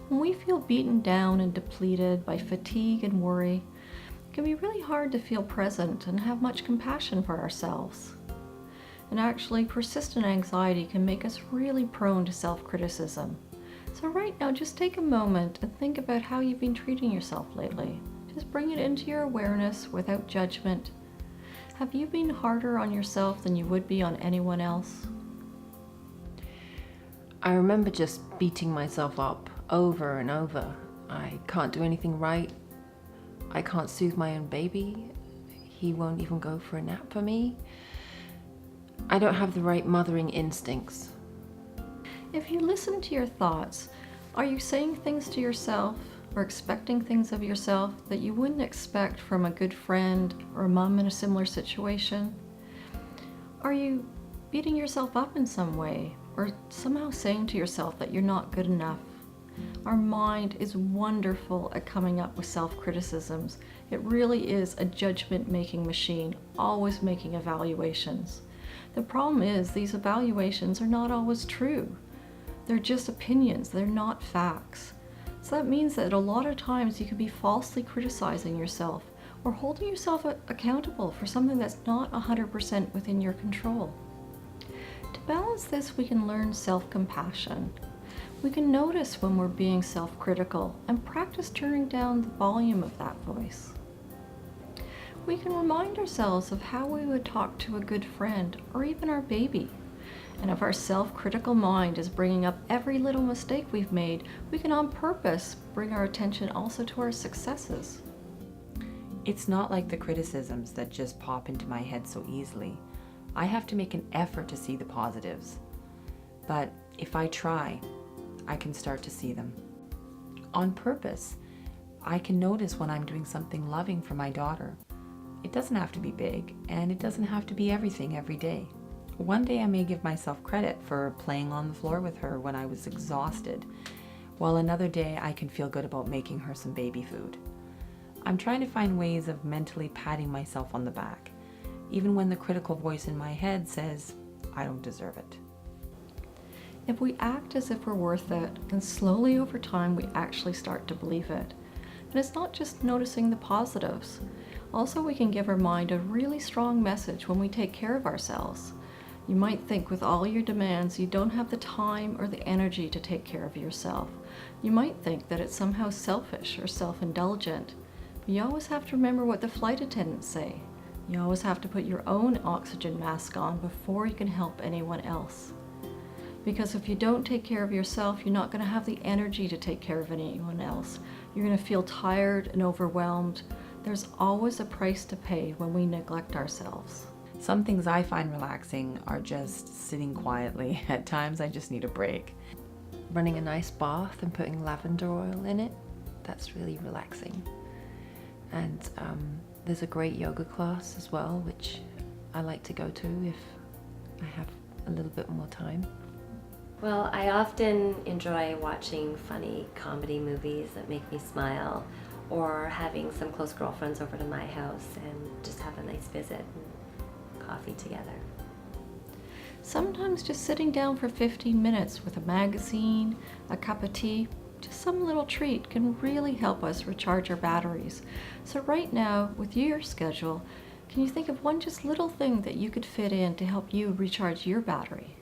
When we feel beaten down and depleted by fatigue and worry, it can be really hard to feel present and have much compassion for ourselves. And actually, persistent anxiety can make us really prone to self-criticism. So right now, just take a moment and think about how you've been treating yourself lately. Just bring it into your awareness without judgment. Have you been harder on yourself than you would be on anyone else? I remember just beating myself up over and over. I can't do anything right. I can't soothe my own baby. He won't even go for a nap for me. I don't have the right mothering instincts. If you listen to your thoughts, are you saying things to yourself or expecting things of yourself that you wouldn't expect from a good friend or a mom in a similar situation? Are you beating yourself up in some way or somehow saying to yourself that you're not good enough? Our mind is wonderful at coming up with self-criticisms. It really is a judgment-making machine, always making evaluations. The problem is these evaluations are not always true. They're just opinions, they're not facts. So that means that a lot of times you could be falsely criticizing yourself or holding yourself accountable for something that's not 100% within your control. To balance this, we can learn self-compassion. We can notice when we're being self-critical and practice turning down the volume of that voice. We can remind ourselves of how we would talk to a good friend or even our baby. And if our self-critical mind is bringing up every little mistake we've made, we can on purpose bring our attention also to our successes. It's not like the criticisms that just pop into my head so easily. I have to make an effort to see the positives. But if I try, I can start to see them. On purpose, I can notice when I'm doing something loving for my daughter. It doesn't have to be big, and it doesn't have to be everything every day. One day I may give myself credit for playing on the floor with her when I was exhausted, while another day I can feel good about making her some baby food. I'm trying to find ways of mentally patting myself on the back, even when the critical voice in my head says, I don't deserve it. If we act as if we're worth it, then slowly over time we actually start to believe it. And it's not just noticing the positives. Also, we can give our mind a really strong message when we take care of ourselves. You might think with all your demands you don't have the time or the energy to take care of yourself. You might think that it's somehow selfish or self-indulgent. But you always have to remember what the flight attendants say. You always have to put your own oxygen mask on before you can help anyone else. Because if you don't take care of yourself, you're not going to have the energy to take care of anyone else. You're going to feel tired and overwhelmed. There's always a price to pay when we neglect ourselves. Some things I find relaxing are just sitting quietly. At times I just need a break. Running a nice bath and putting lavender oil in it, that's really relaxing. And there's a great yoga class as well, which I like to go to if I have a little bit more time. Well, I often enjoy watching funny comedy movies that make me smile, or having some close girlfriends over to my house and just have a nice visit and coffee together. Sometimes just sitting down for 15 minutes with a magazine, a cup of tea, just some little treat can really help us recharge our batteries. So right now, with your schedule, can you think of one just little thing that you could fit in to help you recharge your battery?